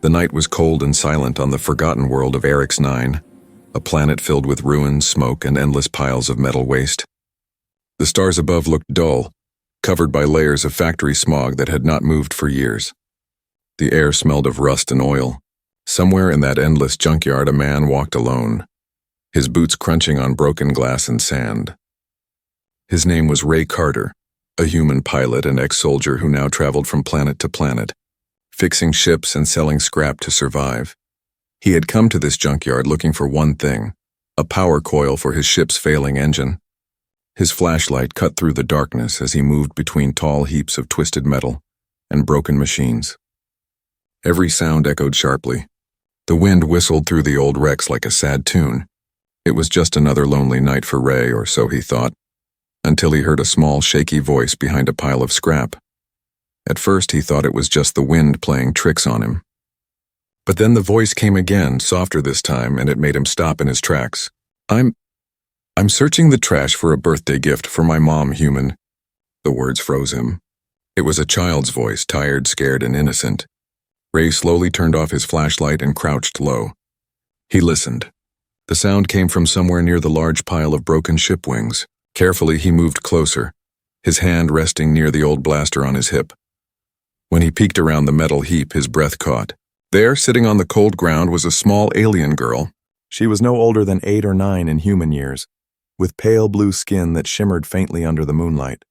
The night was cold and silent on the forgotten world of Eric's 9, a planet filled with ruins, smoke, and endless piles of metal waste. The stars above looked dull, covered by layers of factory smog that had not moved for years. The air smelled of rust and oil. Somewhere in that endless junkyard, a man walked alone, his boots crunching on broken glass and sand. His name was Ray Carter, a human pilot and ex-soldier who now traveled from planet to planet, fixing ships and selling scrap to survive. He had come to this junkyard looking for one thing, a power coil for his ship's failing engine. His flashlight cut through the darkness as he moved between tall heaps of twisted metal and broken machines. Every sound echoed sharply. The wind whistled through the old wrecks like a sad tune. It was just another lonely night for Ray, or so he thought, until he heard a small, shaky voice behind a pile of scrap. At first he thought it was just the wind playing tricks on him. But then the voice came again, softer this time, and it made him stop in his tracks. I'm searching the trash for a birthday gift for my mom, human." The words froze him. It was a child's voice, tired, scared, and innocent. Ray slowly turned off his flashlight and crouched low. He listened. The sound came from somewhere near the large pile of broken ship wings. Carefully, he moved closer, his hand resting near the old blaster on his hip. When he peeked around the metal heap, his breath caught. There, sitting on the cold ground, was a small alien girl. She was no older than 8 or 9 in human years, with pale blue skin that shimmered faintly under the moonlight.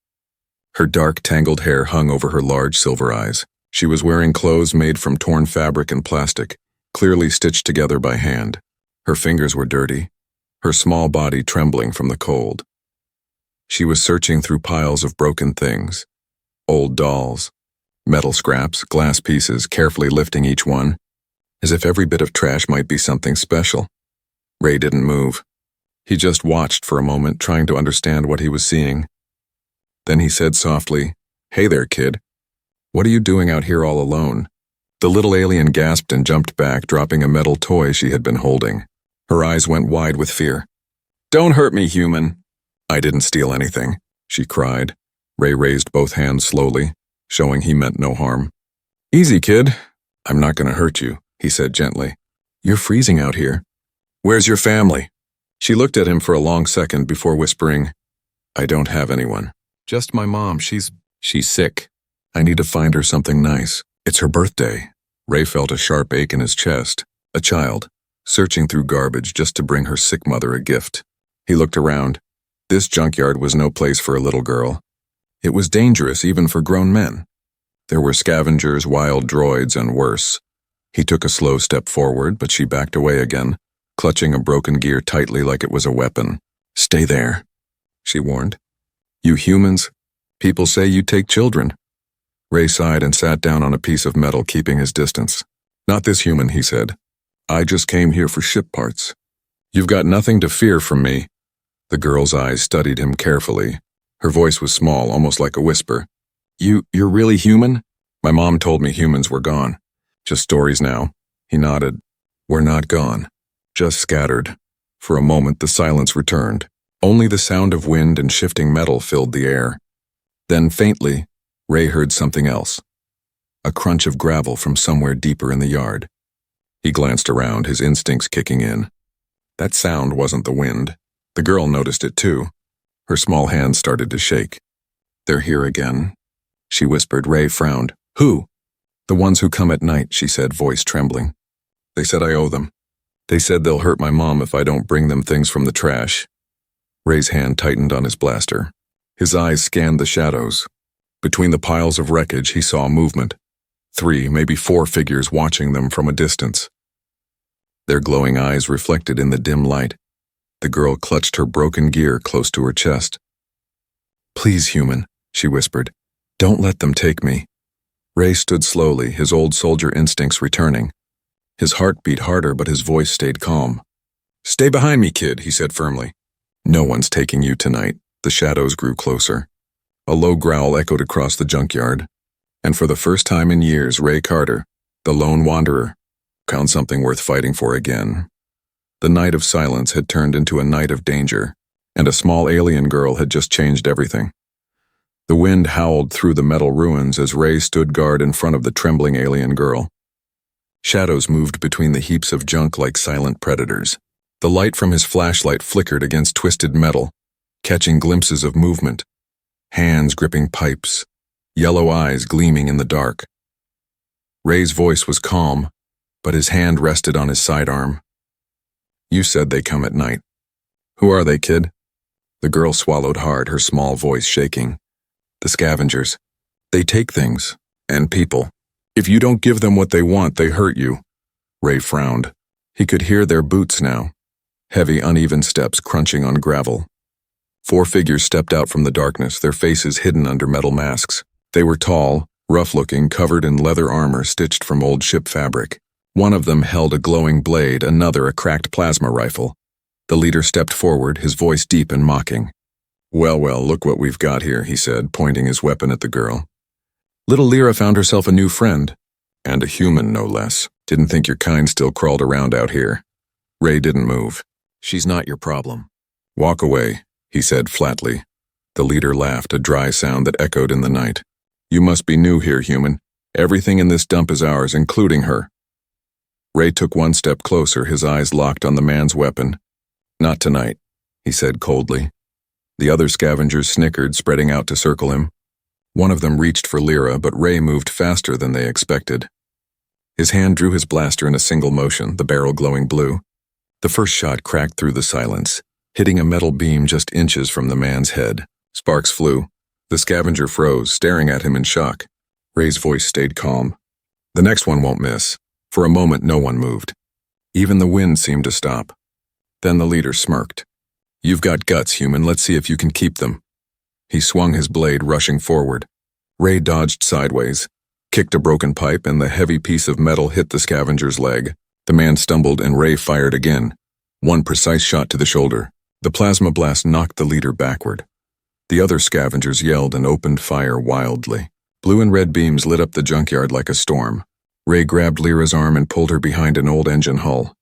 Her dark, tangled hair hung over her large silver eyes. She was wearing clothes made from torn fabric and plastic, clearly stitched together by hand. Her fingers were dirty, her small body trembling from the cold. She was searching through piles of broken things, old dolls, metal scraps, glass pieces, carefully lifting each one, as if every bit of trash might be something special. Ray didn't move. He just watched for a moment, trying to understand what he was seeing. Then he said softly, "Hey there, kid. What are you doing out here all alone?" The little alien gasped and jumped back, dropping a metal toy she had been holding. Her eyes went wide with fear. "Don't hurt me, human." "I didn't steal anything," she cried. Ray raised both hands slowly, showing he meant no harm. "Easy, kid. I'm not going to hurt you," he said gently. "You're freezing out here. Where's your family?" She looked at him for a long second before whispering, "I don't have anyone. Just my mom. She's sick. I need to find her something nice. It's her birthday." Ray felt a sharp ache in his chest. A child, searching through garbage just to bring her sick mother a gift. He looked around. This junkyard was no place for a little girl. It was dangerous even for grown men. There were scavengers, wild droids, and worse. He took a slow step forward, but she backed away again, clutching a broken gear tightly like it was a weapon. "Stay there," she warned. "You humans, people say you take children." Ray sighed and sat down on a piece of metal, keeping his distance. "Not this human," he said. "I just came here for ship parts. You've got nothing to fear from me." The girl's eyes studied him carefully. Her voice was small, almost like a whisper. You're really human?" "My mom told me humans were gone. Just stories now." He nodded. "We're not gone. Just scattered." For a moment, the silence returned. Only the sound of wind and shifting metal filled the air. Then, faintly, Ray heard something else. A crunch of gravel from somewhere deeper in the yard. He glanced around, his instincts kicking in. That sound wasn't the wind. The girl noticed it too. Her small hands started to shake. "They're here again," she whispered. Ray frowned. "Who?" "The ones who come at night," she said, voice trembling. "They said I owe them. They said they'll hurt my mom if I don't bring them things from the trash." Ray's hand tightened on his blaster. His eyes scanned the shadows. Between the piles of wreckage, he saw movement. 3, maybe 4 figures watching them from a distance. Their glowing eyes reflected in the dim light. The girl clutched her broken gear close to her chest. "Please, human," she whispered. "Don't let them take me." Ray stood slowly, his old soldier instincts returning. His heart beat harder, but his voice stayed calm. "Stay behind me, kid," he said firmly. "No one's taking you tonight." The shadows grew closer. A low growl echoed across the junkyard. And for the first time in years, Ray Carter, the lone wanderer, found something worth fighting for again. The night of silence had turned into a night of danger, and a small alien girl had just changed everything. The wind howled through the metal ruins as Ray stood guard in front of the trembling alien girl. Shadows moved between the heaps of junk like silent predators. The light from his flashlight flickered against twisted metal, catching glimpses of movement. Hands gripping pipes, yellow eyes gleaming in the dark. Ray's voice was calm, but his hand rested on his sidearm. You said they come at night. Who are they, kid? The girl swallowed hard, her small voice shaking. The scavengers. They take things, and people. If you don't give them what they want, they hurt you. Ray frowned. He could hear their boots now. Heavy, uneven steps crunching on gravel. 4 figures stepped out from the darkness, their faces hidden under metal masks. They were tall, rough-looking, covered in leather armor stitched from old ship fabric. One of them held a glowing blade, another a cracked plasma rifle. The leader stepped forward, his voice deep and mocking. Well, look what we've got here, he said, pointing his weapon at the girl. Little Lyra found herself a new friend. And a human, no less. Didn't think your kind still crawled around out here. Ray didn't move. She's not your problem. Walk away, he said flatly. The leader laughed, a dry sound that echoed in the night. You must be new here, human. Everything in this dump is ours, including her. Ray took one step closer, his eyes locked on the man's weapon. Not tonight, he said coldly. The other scavengers snickered, spreading out to circle him. One of them reached for Lyra, but Ray moved faster than they expected. His hand drew his blaster in a single motion, the barrel glowing blue. The first shot cracked through the silence, hitting a metal beam just inches from the man's head. Sparks flew. The scavenger froze, staring at him in shock. Ray's voice stayed calm. The next one won't miss. For a moment, no one moved. Even the wind seemed to stop. Then the leader smirked. You've got guts, human. Let's see if you can keep them. He swung his blade, rushing forward. Ray dodged sideways, kicked a broken pipe, and the heavy piece of metal hit the scavenger's leg. The man stumbled, and Ray fired again. One precise shot to the shoulder. The plasma blast knocked the leader backward. The other scavengers yelled and opened fire wildly. Blue and red beams lit up the junkyard like a storm. Ray grabbed Lyra's arm and pulled her behind an old engine hull.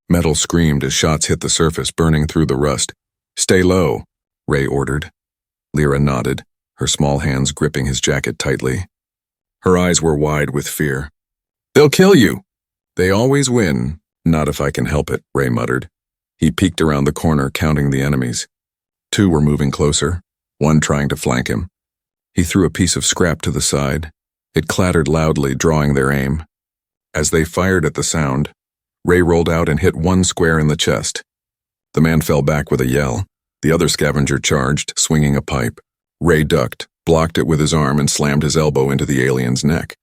Metal screamed as shots hit the surface, burning through the rust. Stay low, Ray ordered. Lyra nodded, her small hands gripping his jacket tightly. Her eyes were wide with fear. They'll kill you! They always win. Not if I can help it, Ray muttered. He peeked around the corner, counting the enemies. 2 were moving closer, one trying to flank him. He threw a piece of scrap to the side. It clattered loudly, drawing their aim. As they fired at the sound, Ray rolled out and hit one square in the chest. The man fell back with a yell. The other scavenger charged, swinging a pipe. Ray ducked, blocked it with his arm, and slammed his elbow into the alien's neck.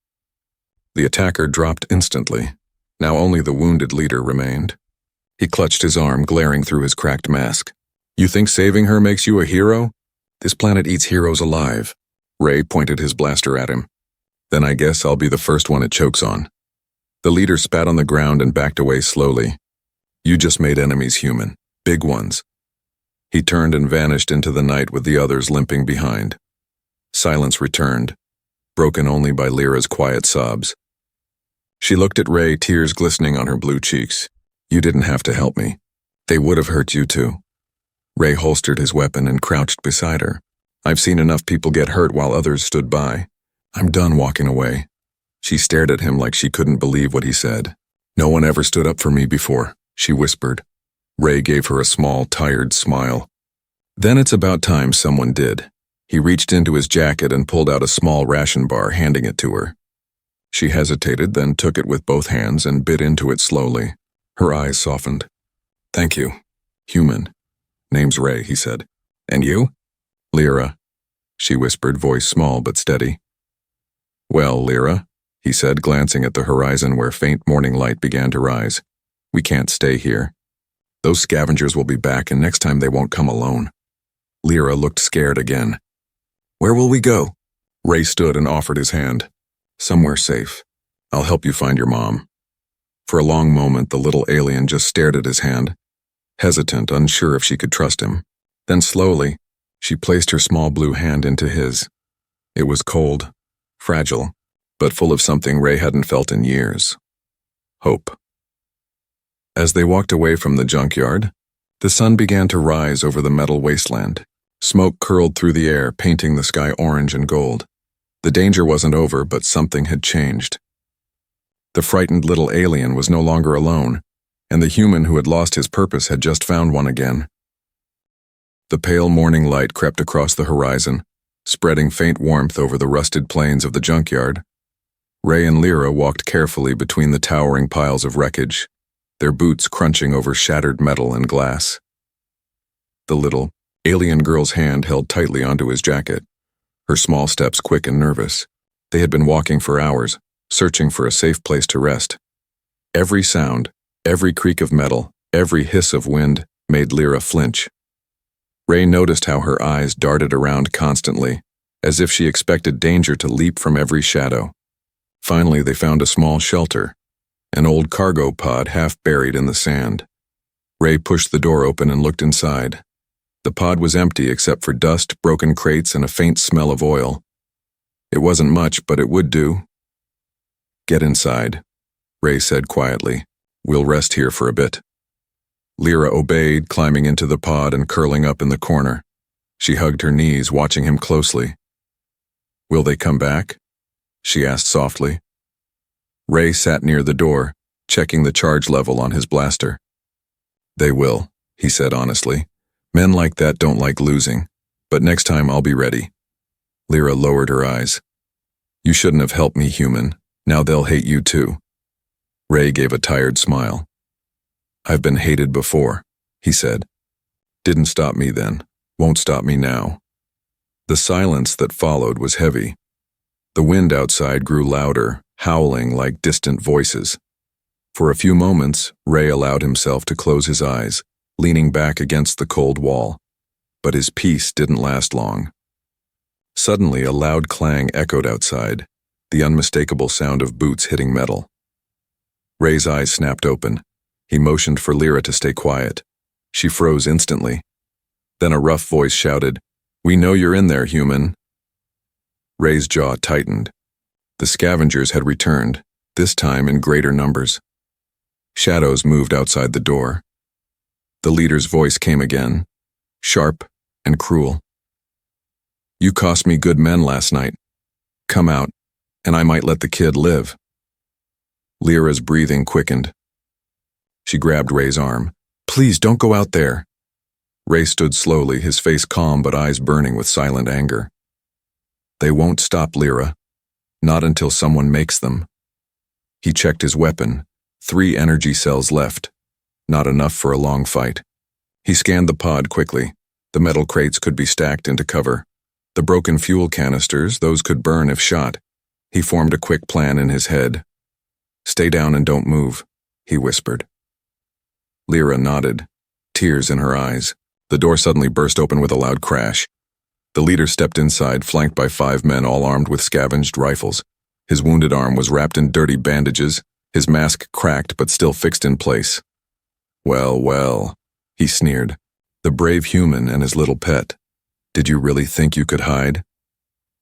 The attacker dropped instantly. Now only the wounded leader remained. He clutched his arm, glaring through his cracked mask. You think saving her makes you a hero? This planet eats heroes alive. Ray pointed his blaster at him. Then I guess I'll be the first one it chokes on. The leader spat on the ground and backed away slowly. You just made enemies human. Big ones. He turned and vanished into the night with the others limping behind. Silence returned, broken only by Lyra's quiet sobs. She looked at Ray, tears glistening on her blue cheeks. You didn't have to help me. They would have hurt you too. Ray holstered his weapon and crouched beside her. I've seen enough people get hurt while others stood by. I'm done walking away. She stared at him like she couldn't believe what he said. No one ever stood up for me before, she whispered. Ray gave her a small, tired smile. Then it's about time someone did. He reached into his jacket and pulled out a small ration bar, handing it to her. She hesitated, then took it with both hands and bit into it slowly. Her eyes softened. Thank you. Human. Name's Ray, he said. And you? Lyra, she whispered, voice small but steady. Well, Lyra, he said, glancing at the horizon where faint morning light began to rise. We can't stay here. Those scavengers will be back, and next time they won't come alone. Lyra looked scared again. Where will we go? Ray stood and offered his hand. Somewhere safe. I'll help you find your mom. For a long moment, the little alien just stared at his hand, hesitant, unsure if she could trust him. Then slowly, she placed her small blue hand into his. It was cold, fragile, but full of something Ray hadn't felt in years. Hope. As they walked away from the junkyard, the sun began to rise over the metal wasteland. Smoke curled through the air, painting the sky orange and gold. The danger wasn't over, but something had changed. The frightened little alien was no longer alone, and the human who had lost his purpose had just found one again. The pale morning light crept across the horizon, spreading faint warmth over the rusted plains of the junkyard. Ray and Lyra walked carefully between the towering piles of wreckage, their boots crunching over shattered metal and glass. The little, alien girl's hand held tightly onto his jacket, her small steps quick and nervous. They had been walking for hours, searching for a safe place to rest. Every sound, every creak of metal, every hiss of wind made Lyra flinch. Ray noticed how her eyes darted around constantly, as if she expected danger to leap from every shadow. Finally, they found a small shelter, an old cargo pod half buried in the sand. Ray pushed the door open and looked inside. The pod was empty except for dust, broken crates, and a faint smell of oil. It wasn't much, but it would do. "Get inside," Ray said quietly. "We'll rest here for a bit." Lyra obeyed, climbing into the pod and curling up in the corner. She hugged her knees, watching him closely. "Will they come back?" she asked softly. Ray sat near the door, checking the charge level on his blaster. "They will," he said honestly. "Men like that don't like losing, but next time I'll be ready." Lyra lowered her eyes. "You shouldn't have helped me, human. Now they'll hate you too." Ray gave a tired smile. "I've been hated before," he said. "Didn't stop me then. Won't stop me now." The silence that followed was heavy. The wind outside grew louder, howling like distant voices. For a few moments, Ray allowed himself to close his eyes, leaning back against the cold wall. But his peace didn't last long. Suddenly, a loud clang echoed outside, the unmistakable sound of boots hitting metal. Ray's eyes snapped open. He motioned for Lyra to stay quiet. She froze instantly. Then a rough voice shouted, "We know you're in there, human." Ray's jaw tightened. The scavengers had returned, this time in greater numbers. Shadows moved outside the door. The leader's voice came again, sharp and cruel. "You cost me good men last night. Come out, and I might let the kid live." Lyra's breathing quickened. She grabbed Ray's arm. "Please don't go out there." Ray stood slowly, his face calm but eyes burning with silent anger. "They won't stop, Lyra. Not until someone makes them." He checked his weapon. 3 energy cells left. Not enough for a long fight. He scanned the pod quickly. The metal crates could be stacked into cover. The broken fuel canisters, those could burn if shot. He formed a quick plan in his head. "Stay down and don't move," he whispered. Lyra nodded, tears in her eyes. The door suddenly burst open with a loud crash. The leader stepped inside, flanked by 5 men all armed with scavenged rifles. His wounded arm was wrapped in dirty bandages, his mask cracked but still fixed in place. "Well, well," he sneered. "The brave human and his little pet. Did you really think you could hide?"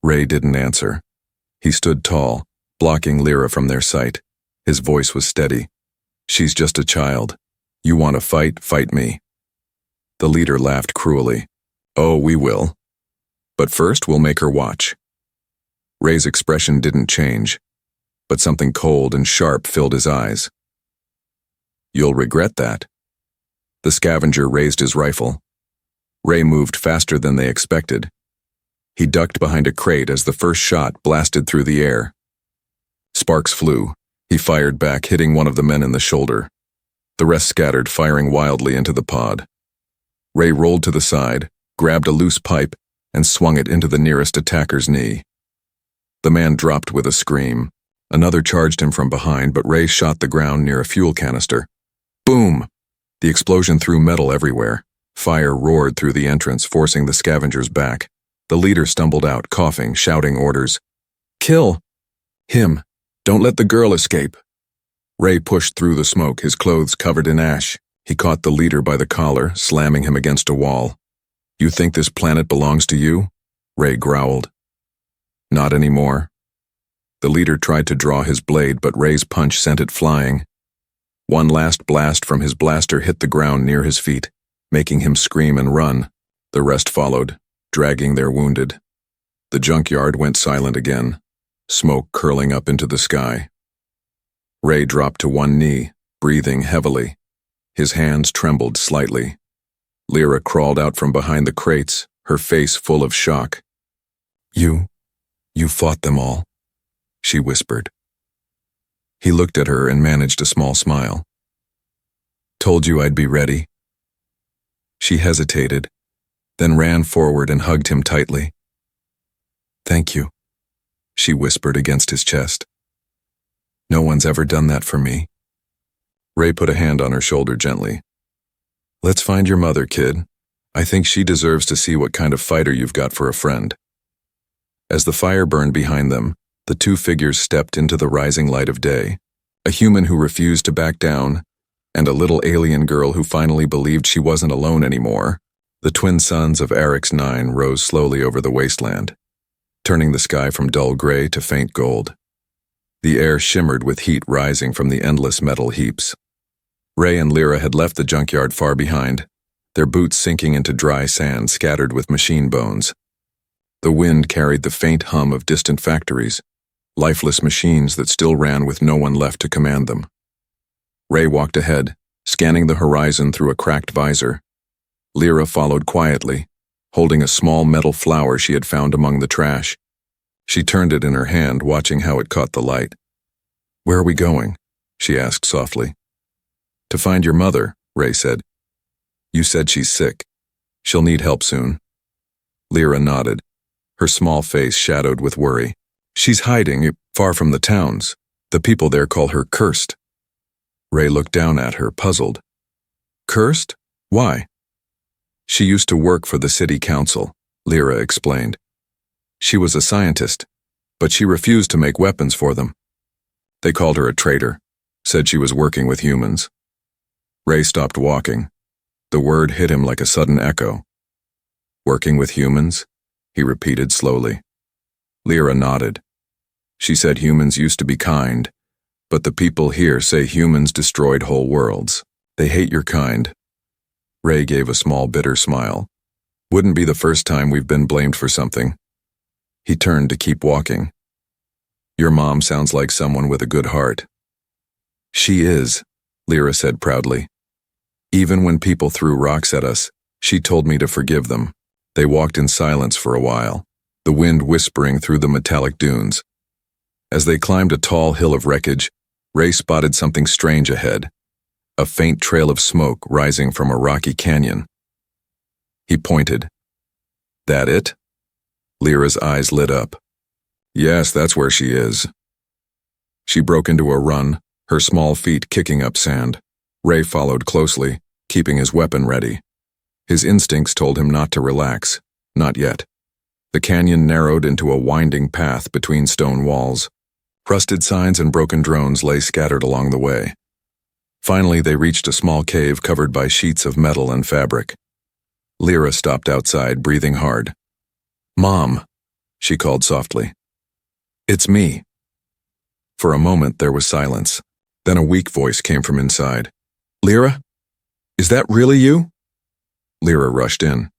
Ray didn't answer. He stood tall, blocking Lyra from their sight. His voice was steady. "She's just a child. You want to fight, fight me." The leader laughed cruelly. "Oh, we will. But first we'll make her watch." Ray's expression didn't change, but something cold and sharp filled his eyes. "You'll regret that." The scavenger raised his rifle. Ray moved faster than they expected. He ducked behind a crate as the first shot blasted through the air. Sparks flew. He fired back, hitting one of the men in the shoulder. The rest scattered, firing wildly into the pod. Ray rolled to the side, grabbed a loose pipe, and swung it into the nearest attacker's knee. The man dropped with a scream. Another charged him from behind, but Ray shot the ground near a fuel canister. Boom! The explosion threw metal everywhere. Fire roared through the entrance, forcing the scavengers back. The leader stumbled out, coughing, shouting orders. "Kill him! Don't let the girl escape!" Ray pushed through the smoke, his clothes covered in ash. He caught the leader by the collar, slamming him against a wall. "You think this planet belongs to you?" Ray growled. "Not anymore." The leader tried to draw his blade, but Ray's punch sent it flying. One last blast from his blaster hit the ground near his feet, making him scream and run. The rest followed, dragging their wounded. The junkyard went silent again, smoke curling up into the sky. Ray dropped to one knee, breathing heavily. His hands trembled slightly. Lyra crawled out from behind the crates, her face full of shock. You fought them all," she whispered. He looked at her and managed a small smile. "Told you I'd be ready." She hesitated, then ran forward and hugged him tightly. "Thank you," she whispered against his chest. "No one's ever done that for me." Ray put a hand on her shoulder gently. "Let's find your mother, kid. I think she deserves to see what kind of fighter you've got for a friend." As the fire burned behind them, the two figures stepped into the rising light of day. A human who refused to back down, and a little alien girl who finally believed she wasn't alone anymore. The twin suns of Arix-9 rose slowly over the wasteland, turning the sky from dull gray to faint gold. The air shimmered with heat rising from the endless metal heaps. Ray and Lyra had left the junkyard far behind, their boots sinking into dry sand scattered with machine bones. The wind carried the faint hum of distant factories, lifeless machines that still ran with no one left to command them. Ray walked ahead, scanning the horizon through a cracked visor. Lyra followed quietly, holding a small metal flower she had found among the trash. She turned it in her hand, watching how it caught the light. "Where are we going?" she asked softly. "To find your mother," Ray said. "You said she's sick. She'll need help soon." Lyra nodded, her small face shadowed with worry. "She's hiding, far from the towns. The people there call her cursed." Ray looked down at her, puzzled. "Cursed? Why?" "She used to work for the city council," Lyra explained. "She was a scientist, but she refused to make weapons for them. They called her a traitor, said she was working with humans." Ray stopped walking. The word hit him like a sudden echo. "Working with humans?" he repeated slowly. Lyra nodded. She said humans used to be kind, but the people here say humans destroyed whole worlds. They hate your kind. Ray gave a small bitter smile. "Wouldn't be the first time we've been blamed for something." He turned to keep walking. "Your mom sounds like someone with a good heart." "She is," Lyra said proudly. "Even when people threw rocks at us, she told me to forgive them." They walked in silence for a while, the wind whispering through the metallic dunes. As they climbed a tall hill of wreckage, Ray spotted something strange ahead, a faint trail of smoke rising from a rocky canyon. He pointed. "That it?" Lyra's eyes lit up. "Yes, that's where she is." She broke into a run, her small feet kicking up sand. Ray followed closely, keeping his weapon ready. His instincts told him not to relax, not yet. The canyon narrowed into a winding path between stone walls. Rusted signs and broken drones lay scattered along the way. Finally, they reached a small cave covered by sheets of metal and fabric. Lyra stopped outside, breathing hard. "Mom," she called softly. "It's me." For a moment there was silence. Then a weak voice came from inside. "Lyra? Is that really you?" Lyra rushed in.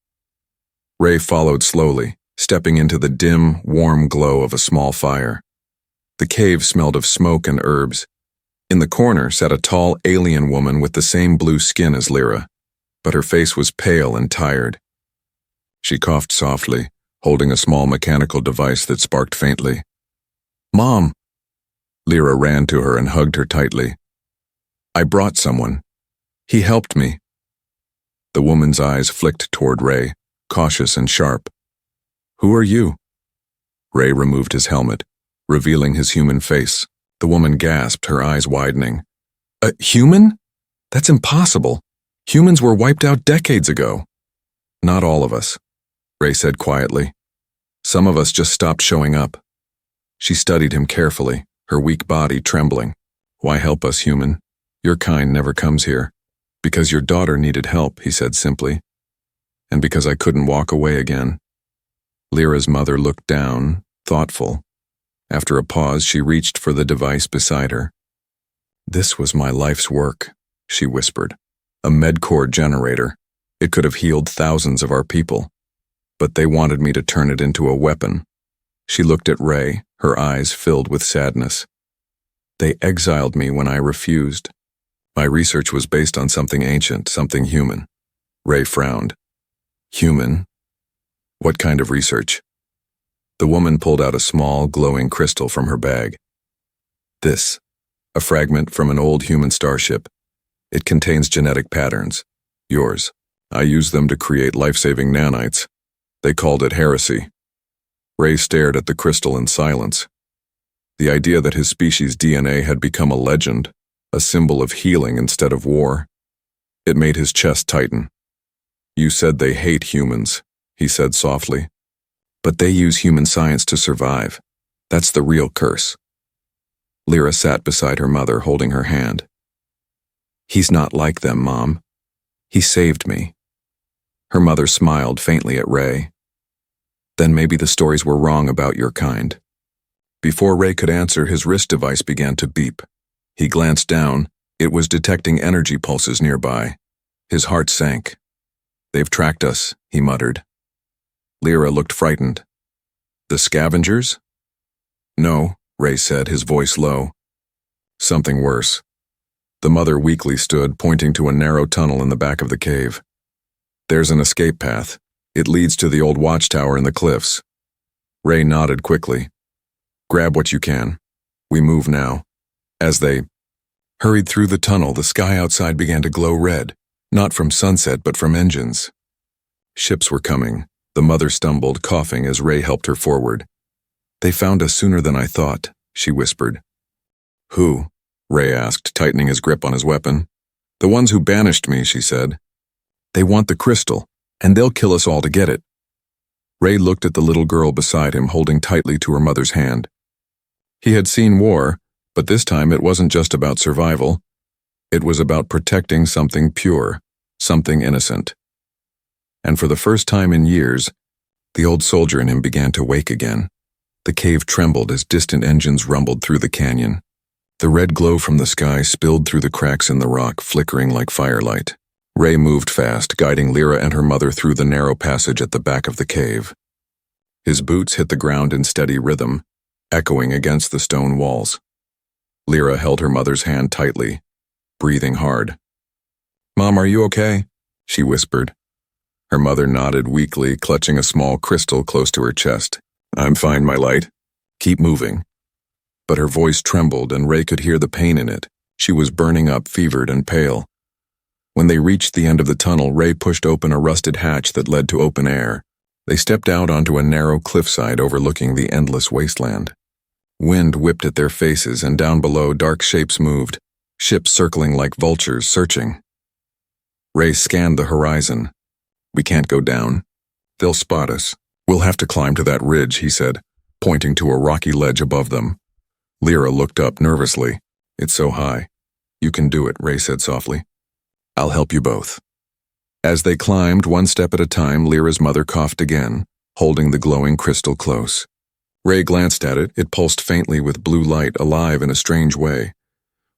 Ray followed slowly, stepping into the dim, warm glow of a small fire. The cave smelled of smoke and herbs. In the corner sat a tall alien woman with the same blue skin as Lyra, but her face was pale and tired. She coughed softly, holding a small mechanical device that sparked faintly. "Mom!" Lyra ran to her and hugged her tightly. "I brought someone. He helped me." The woman's eyes flicked toward Ray, cautious and sharp. "Who are you?" Ray removed his helmet, revealing his human face. The woman gasped, her eyes widening. "A human? That's impossible. Humans were wiped out decades ago." "Not all of us," Ray said quietly. "Some of us just stopped showing up." She studied him carefully, her weak body trembling. "Why help us, human? Your kind never comes here." "Because your daughter needed help," he said simply. "And because I couldn't walk away again." Lyra's mother looked down, thoughtful. After a pause, she reached for the device beside her. "This was my life's work," she whispered. "A med-core generator. It could have healed thousands of our people. But they wanted me to turn it into a weapon." She looked at Ray, her eyes filled with sadness. They exiled me when I refused. My research was based on something ancient, something human. Ray frowned. Human? What kind of research? The woman pulled out a small, glowing crystal from her bag. This, a fragment from an old human starship. It contains genetic patterns. Yours. I used them to create life-saving nanites. They called it heresy. Ray stared at the crystal in silence. The idea that his species' DNA had become a legend, a symbol of healing instead of war. It made his chest tighten. You said they hate humans, he said softly. But they use human science to survive. That's the real curse. Lyra sat beside her mother, holding her hand. He's not like them, Mom. He saved me. Her mother smiled faintly at Ray. Then maybe the stories were wrong about your kind. Before Ray could answer, his wrist device began to beep. He glanced down. It was detecting energy pulses nearby. His heart sank. They've tracked us, he muttered. Lyra looked frightened. The scavengers? No, Ray said, his voice low. Something worse. The mother weakly stood, pointing to a narrow tunnel in the back of the cave. There's an escape path. It leads to the old watchtower in the cliffs. Ray nodded quickly. Grab what you can. We move now. As they hurried through the tunnel, the sky outside began to glow red, not from sunset but from engines. Ships were coming. The mother stumbled, coughing as Ray helped her forward. They found us sooner than I thought, she whispered. Who? Ray asked, tightening his grip on his weapon. The ones who banished me, she said. They want the crystal, and they'll kill us all to get it. Ray looked at the little girl beside him, holding tightly to her mother's hand. He had seen war, but this time it wasn't just about survival. It was about protecting something pure, something innocent. And for the first time in years, the old soldier in him began to wake again. The cave trembled as distant engines rumbled through the canyon. The red glow from the sky spilled through the cracks in the rock, flickering like firelight. Ray moved fast, guiding Lyra and her mother through the narrow passage at the back of the cave. His boots hit the ground in steady rhythm, echoing against the stone walls. Lyra held her mother's hand tightly, breathing hard. Mom, are you okay? She whispered. Her mother nodded weakly, clutching a small crystal close to her chest. I'm fine, my light. Keep moving. But her voice trembled, and Ray could hear the pain in it. She was burning up, fevered and pale. When they reached the end of the tunnel, Ray pushed open a rusted hatch that led to open air. They stepped out onto a narrow cliffside overlooking the endless wasteland. Wind whipped at their faces, and down below dark shapes moved, ships circling like vultures, searching. Ray scanned the horizon. We can't go down. They'll spot us. We'll have to climb to that ridge, he said, pointing to a rocky ledge above them. Lyra looked up nervously. It's so high. You can do it, Ray said softly. I'll help you both. As they climbed, one step at a time, Lyra's mother coughed again, holding the glowing crystal close. Ray glanced at it. It pulsed faintly with blue light, alive in a strange way.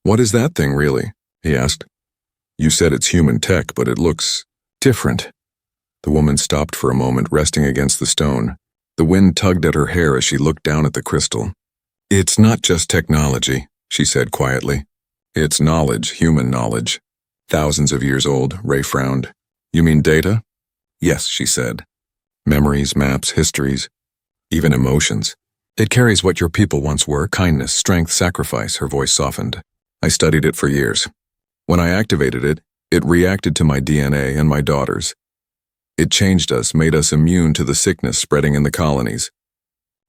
What is that thing, really? He asked. You said it's human tech, but it looks different. The woman stopped for a moment, resting against the stone. The wind tugged at her hair as she looked down at the crystal. It's not just technology, she said quietly. It's knowledge, human knowledge. Thousands of years old, Ray frowned. You mean data? Yes, she said. Memories, maps, histories, even emotions. It carries what your people once were, kindness, strength, sacrifice, her voice softened. I studied it for years. When I activated it, it reacted to my DNA and my daughter's. It changed us, made us immune to the sickness spreading in the colonies.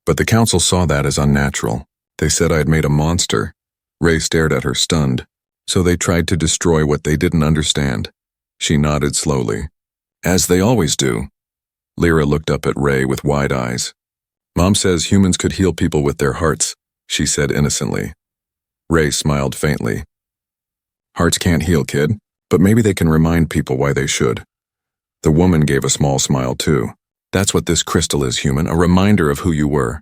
But the council saw that as unnatural. They said I'd made a monster. Ray stared at her, stunned. So they tried to destroy what they didn't understand. She nodded slowly. As they always do. Lyra looked up at Ray with wide eyes. Mom says humans could heal people with their hearts, she said innocently. Ray smiled faintly. Hearts can't heal, kid, but maybe they can remind people why they should. The woman gave a small smile too. That's what this crystal is, human, a reminder of who you were.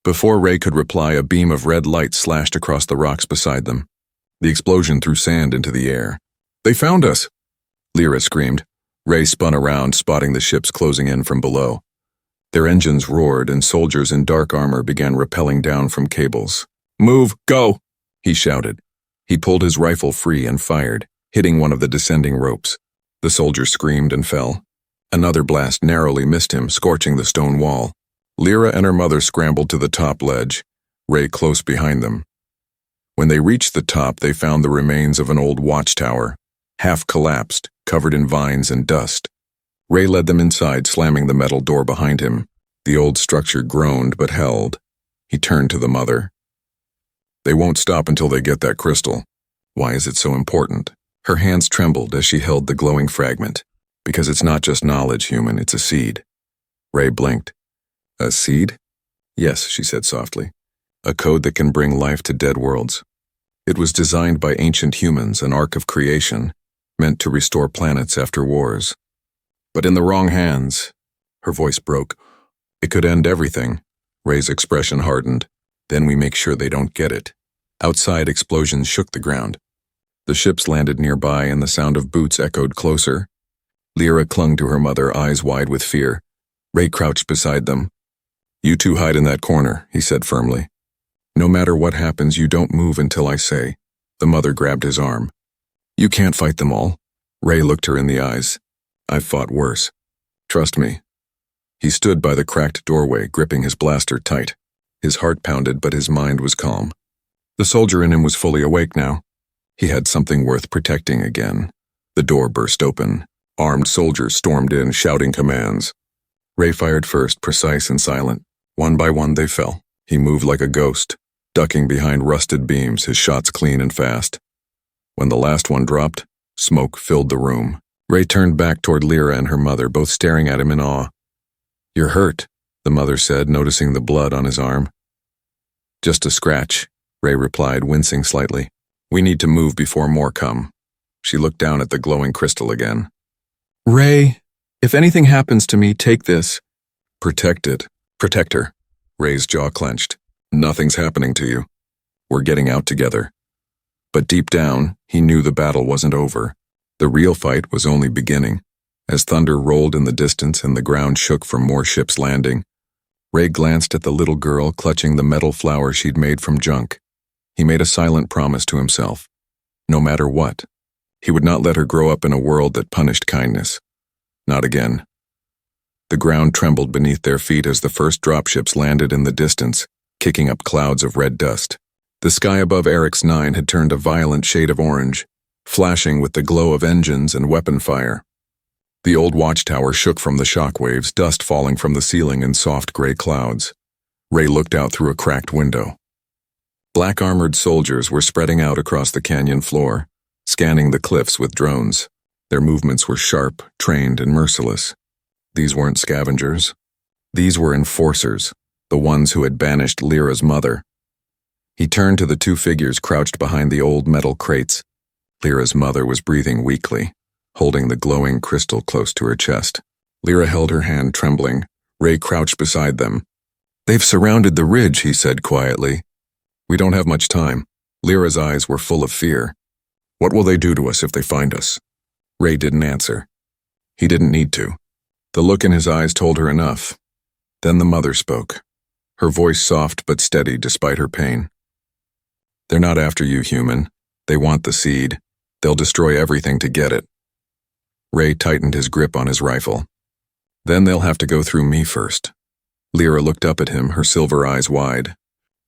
Before Ray could reply, a beam of red light slashed across the rocks beside them. The explosion threw sand into the air. They found us! Lyra screamed. Ray spun around, spotting the ships closing in from below. Their engines roared, and soldiers in dark armor began rappelling down from cables. Move, go! he shouted. He pulled his rifle free and fired, hitting one of the descending ropes. The soldier screamed and fell. Another blast narrowly missed him, scorching the stone wall. Lyra and her mother scrambled to the top ledge, Ray close behind them. When they reached the top, they found the remains of an old watchtower, half collapsed, covered in vines and dust. Ray led them inside, slamming the metal door behind him. The old structure groaned but held. He turned to the mother. They won't stop until they get that crystal. Why is it so important? Her hands trembled as she held the glowing fragment. Because it's not just knowledge, human, it's a seed. Ray blinked. A seed? Yes, she said softly. A code that can bring life to dead worlds. It was designed by ancient humans, an ark of creation, meant to restore planets after wars. But in the wrong hands, her voice broke. It could end everything. Ray's expression hardened. Then we make sure they don't get it. Outside, explosions shook the ground. The ships landed nearby and the sound of boots echoed closer. Lyra clung to her mother, eyes wide with fear. Ray crouched beside them. You two hide in that corner, he said firmly. No matter what happens, you don't move until I say. The mother grabbed his arm. You can't fight them all. Ray looked her in the eyes. I've fought worse. Trust me. He stood by the cracked doorway, gripping his blaster tight. His heart pounded, but his mind was calm. The soldier in him was fully awake now. He had something worth protecting again. The door burst open. Armed soldiers stormed in, shouting commands. Ray fired first, precise and silent. One by one they fell. He moved like a ghost, ducking behind rusted beams, his shots clean and fast. When the last one dropped, smoke filled the room. Ray turned back toward Lyra and her mother, both staring at him in awe. You're hurt, the mother said, noticing the blood on his arm. Just a scratch, Ray replied, wincing slightly. We need to move before more come. She looked down at the glowing crystal again. Ray, if anything happens to me, take this. Protect it. Protect her. Ray's jaw clenched. Nothing's happening to you. We're getting out together. But deep down, he knew the battle wasn't over. The real fight was only beginning. As thunder rolled in the distance and the ground shook from more ships landing, Ray glanced at the little girl clutching the metal flower she'd made from junk. He made a silent promise to himself. No matter what, he would not let her grow up in a world that punished kindness. Not again. The ground trembled beneath their feet as the first dropships landed in the distance, kicking up clouds of red dust. The sky above Eric's 9 had turned a violent shade of orange, flashing with the glow of engines and weapon fire. The old watchtower shook from the shock waves, dust falling from the ceiling in soft gray clouds. Ray looked out through a cracked window. Black-armored soldiers were spreading out across the canyon floor, scanning the cliffs with drones. Their movements were sharp, trained, and merciless. These weren't scavengers. These were enforcers, the ones who had banished Lyra's mother. He turned to the two figures crouched behind the old metal crates. Lyra's mother was breathing weakly, holding the glowing crystal close to her chest. Lyra held her hand, trembling. Ray crouched beside them. They've surrounded the ridge, he said quietly. We don't have much time. Lyra's eyes were full of fear. What will they do to us if they find us? Ray didn't answer. He didn't need to. The look in his eyes told her enough. Then the mother spoke, her voice soft but steady despite her pain. They're not after you, human. They want the seed. They'll destroy everything to get it. Ray tightened his grip on his rifle. Then they'll have to go through me first. Lyra looked up at him, her silver eyes wide.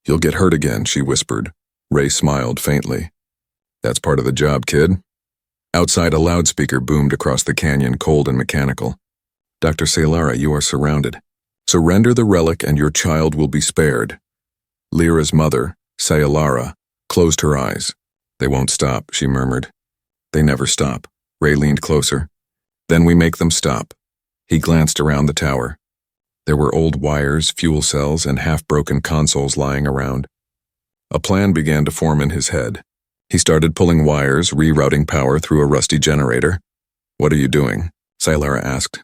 You'll get hurt again, she whispered. Ray smiled faintly. That's part of the job, kid. Outside, a loudspeaker boomed across the canyon, cold and mechanical. Dr. Saylara, you are surrounded. Surrender the relic and your child will be spared. Lyra's mother, Saylara, closed her eyes. They won't stop, she murmured. They never stop. Ray leaned closer. Then we make them stop. He glanced around the tower. There were old wires, fuel cells, and half-broken consoles lying around. A plan began to form in his head. He started pulling wires, rerouting power through a rusty generator. What are you doing? Saylara asked.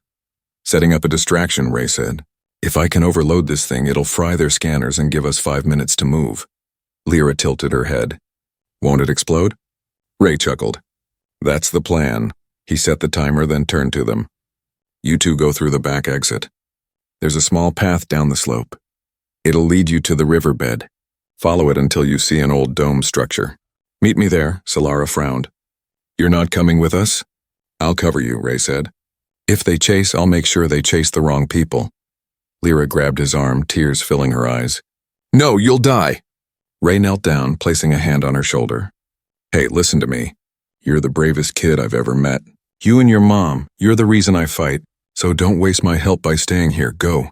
Setting up a distraction, Ray said. If I can overload this thing, it'll fry their scanners and give us 5 minutes to move. Lyra tilted her head. Won't it explode? Ray chuckled. That's the plan. He set the timer, then turned to them. You two go through the back exit. There's a small path down the slope. It'll lead you to the riverbed. Follow it until you see an old dome structure. Meet me there, Solara frowned. You're not coming with us? I'll cover you, Ray said. If they chase, I'll make sure they chase the wrong people. Lyra grabbed his arm, tears filling her eyes. No, you'll die! Ray knelt down, placing a hand on her shoulder. Hey, listen to me. You're the bravest kid I've ever met. You and your mom, you're the reason I fight, so don't waste my help by staying here, go.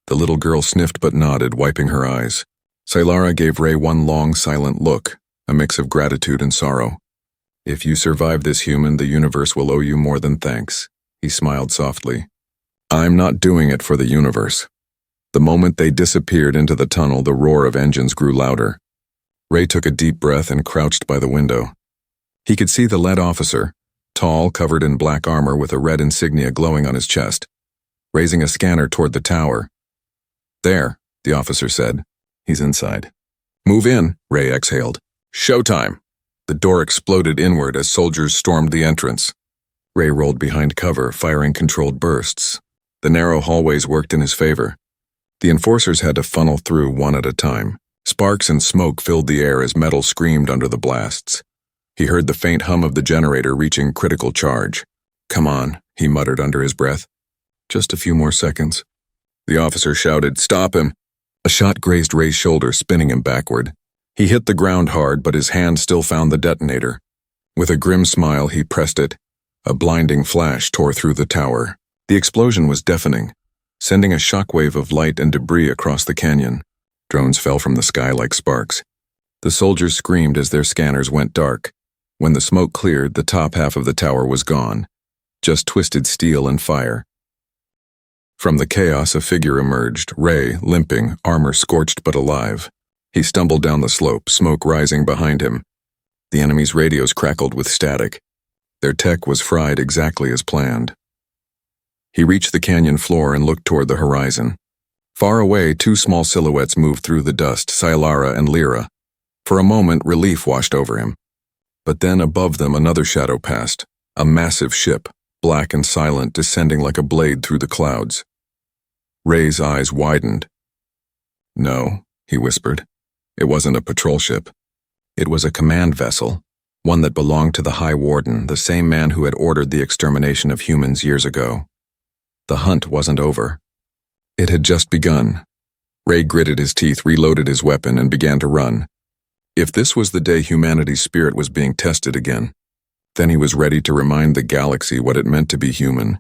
The little girl sniffed but nodded, wiping her eyes. Solara gave Ray one long, silent look, a mix of gratitude and sorrow. If you survive this, human, the universe will owe you more than thanks. He smiled softly. I'm not doing it for the universe. The moment they disappeared into the tunnel, the roar of engines grew louder. Ray took a deep breath and crouched by the window. He could see the lead officer, tall, covered in black armor with a red insignia glowing on his chest, raising a scanner toward the tower. There, the officer said. He's inside. Move in, Ray exhaled. Showtime. The door exploded inward as soldiers stormed the entrance. Ray rolled behind cover, firing controlled bursts. The narrow hallways worked in his favor. The enforcers had to funnel through one at a time. Sparks and smoke filled the air as metal screamed under the blasts. He heard the faint hum of the generator reaching critical charge. Come on, he muttered under his breath. Just a few more seconds. The officer shouted, Stop him! A shot grazed Ray's shoulder, spinning him backward. He hit the ground hard, but his hand still found the detonator. With a grim smile, he pressed it. A blinding flash tore through the tower. The explosion was deafening, sending a shockwave of light and debris across the canyon. Drones fell from the sky like sparks. The soldiers screamed as their scanners went dark. When the smoke cleared, the top half of the tower was gone. Just twisted steel and fire. From the chaos, a figure emerged, Ray, limping, armor scorched but alive. He stumbled down the slope, smoke rising behind him. The enemy's radios crackled with static. Their tech was fried exactly as planned. He reached the canyon floor and looked toward the horizon. Far away, two small silhouettes moved through the dust, Solara and Lyra. For a moment, relief washed over him. But then above them, another shadow passed, a massive ship, black and silent, descending like a blade through the clouds. Ray's eyes widened. No, he whispered. It wasn't a patrol ship. It was a command vessel, one that belonged to the High Warden, the same man who had ordered the extermination of humans years ago. The hunt wasn't over. It had just begun. Ray gritted his teeth, reloaded his weapon, and began to run. If this was the day humanity's spirit was being tested again, then he was ready to remind the galaxy what it meant to be human.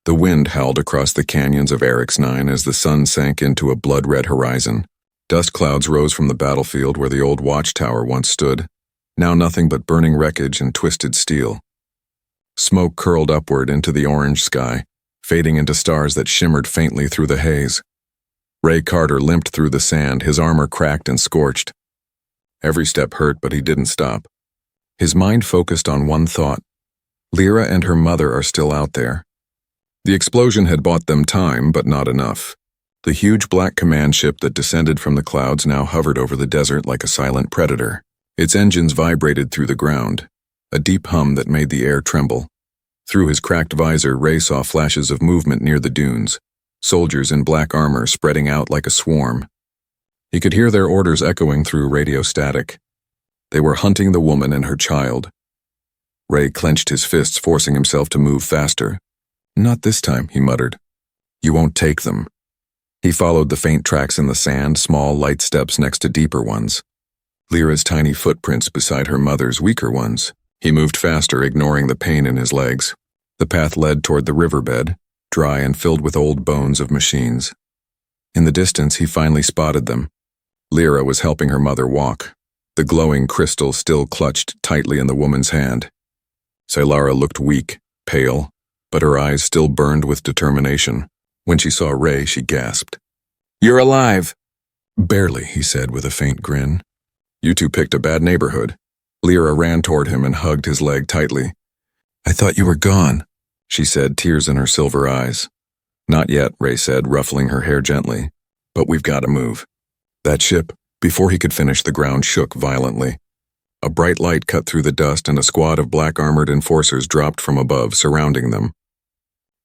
The wind howled across the canyons of Erix-9 as the sun sank into a blood-red horizon. Dust clouds rose from the battlefield where the old watchtower once stood, now nothing but burning wreckage and twisted steel. Smoke curled upward into the orange sky, fading into stars that shimmered faintly through the haze. Ray Carter limped through the sand, his armor cracked and scorched. Every step hurt, but he didn't stop. His mind focused on one thought. Lyra and her mother are still out there. The explosion had bought them time, but not enough. The huge black command ship that descended from the clouds now hovered over the desert like a silent predator. Its engines vibrated through the ground, a deep hum that made the air tremble. Through his cracked visor, Ray saw flashes of movement near the dunes, soldiers in black armor spreading out like a swarm. He could hear their orders echoing through radio static. They were hunting the woman and her child. Ray clenched his fists, forcing himself to move faster. Not this time, he muttered. You won't take them. He followed the faint tracks in the sand, small, light steps next to deeper ones. Lyra's tiny footprints beside her mother's weaker ones. He moved faster, ignoring the pain in his legs. The path led toward the riverbed, dry and filled with old bones of machines. In the distance, he finally spotted them. Lyra was helping her mother walk, the glowing crystal still clutched tightly in the woman's hand. Solara looked weak, pale, but her eyes still burned with determination. When she saw Ray, she gasped. You're alive! Barely, he said with a faint grin. You two picked a bad neighborhood. Lyra ran toward him and hugged his leg tightly. I thought you were gone, she said, tears in her silver eyes. Not yet, Ray said, ruffling her hair gently. But we've got to move. That ship, before he could finish, the ground shook violently. A bright light cut through the dust and a squad of black-armored enforcers dropped from above, surrounding them.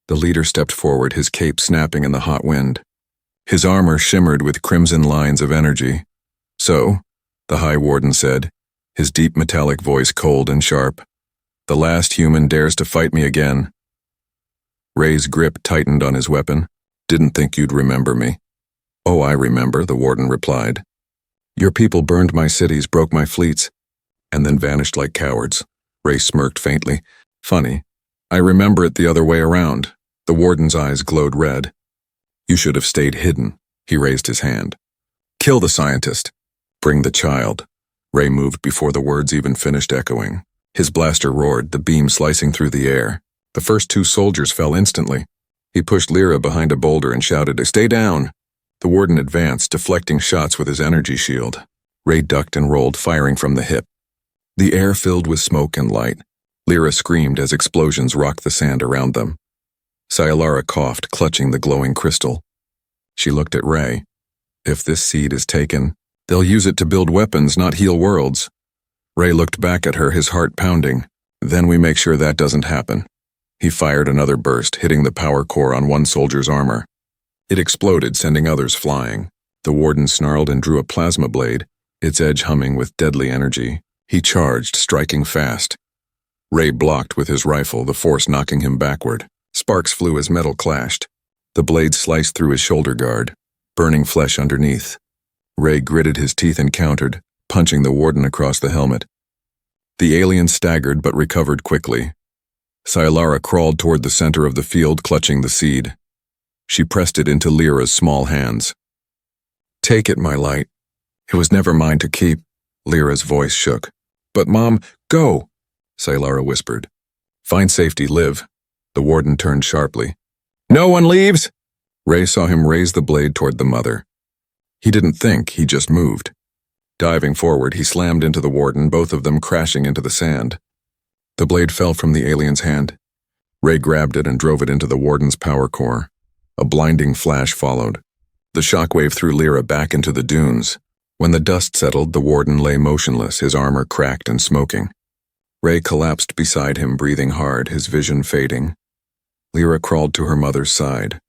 The leader stepped forward, his cape snapping in the hot wind. His armor shimmered with crimson lines of energy. So, the High Warden said, his deep metallic voice cold and sharp. "The last human dares to fight me again." Ray's grip tightened on his weapon. "Didn't think you'd remember me." "Oh, I remember," the Warden replied. "Your people burned my cities, broke my fleets, and then vanished like cowards." Ray smirked faintly. "Funny. I remember it the other way around." The Warden's eyes glowed red. "You should have stayed hidden." He raised his hand. "Kill the scientist. Bring the child." Ray moved before the words even finished echoing. His blaster roared, the beam slicing through the air. The first 2 soldiers fell instantly. He pushed Lyra behind a boulder and shouted, "Stay down!" The Warden advanced, deflecting shots with his energy shield. Ray ducked and rolled, firing from the hip. The air filled with smoke and light. Lyra screamed as explosions rocked the sand around them. Saylara coughed, clutching the glowing crystal. She looked at Ray. "If this seed is taken, they'll use it to build weapons, not heal worlds." Ray looked back at her, his heart pounding. "Then we make sure that doesn't happen." He fired another burst, hitting the power core on one soldier's armor. It exploded, sending others flying. The Warden snarled and drew a plasma blade, its edge humming with deadly energy. He charged, striking fast. Ray blocked with his rifle, the force knocking him backward. Sparks flew as metal clashed. The blade sliced through his shoulder guard, burning flesh underneath. Ray gritted his teeth and countered, punching the Warden across the helmet. The alien staggered but recovered quickly. Saylara crawled toward the center of the field, clutching the seed. She pressed it into Lyra's small hands. "Take it, my light. It was never mine to keep." Lyra's voice shook. "But Mom, go!" Saylara whispered. "Find safety, live." The Warden turned sharply. "No one leaves!" Ray saw him raise the blade toward the mother. He didn't think, he just moved. Diving forward, he slammed into the Warden, both of them crashing into the sand. The blade fell from the alien's hand. Ray grabbed it and drove it into the Warden's power core. A blinding flash followed. The shockwave threw Lyra back into the dunes. When the dust settled, the Warden lay motionless, his armor cracked and smoking. Ray collapsed beside him, breathing hard, his vision fading. Lyra crawled to her mother's side.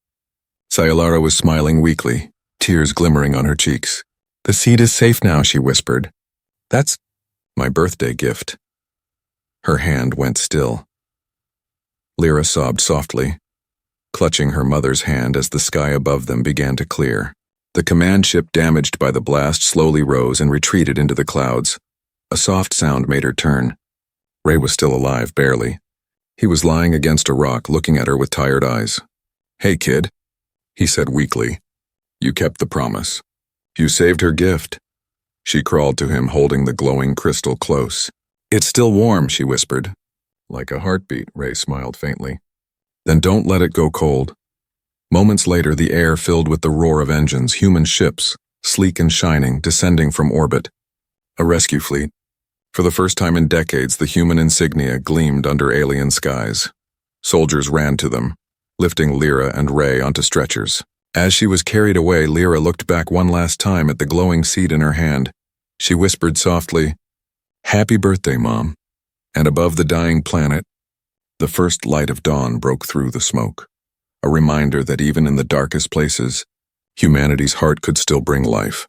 Saylara was smiling weakly, tears glimmering on her cheeks. "The seed is safe now," she whispered. "That's my birthday gift." Her hand went still. Lyra sobbed softly, clutching her mother's hand as the sky above them began to clear. The command ship, damaged by the blast, slowly rose and retreated into the clouds. A soft sound made her turn. Ray was still alive, barely. He was lying against a rock, looking at her with tired eyes. "Hey, kid," he said weakly. "You kept the promise. You saved her gift." She crawled to him, holding the glowing crystal close. "It's still warm," she whispered. "Like a heartbeat," Ray smiled faintly. "Then don't let it go cold." Moments later, the air filled with the roar of engines, human ships, sleek and shining, descending from orbit. A rescue fleet. For the first time in decades, the human insignia gleamed under alien skies. Soldiers ran to them, lifting Lyra and Ray onto stretchers. As she was carried away, Lyra looked back one last time at the glowing seed in her hand. She whispered softly, "Happy birthday, Mom." And above the dying planet, the first light of dawn broke through the smoke. A reminder that even in the darkest places, humanity's heart could still bring life.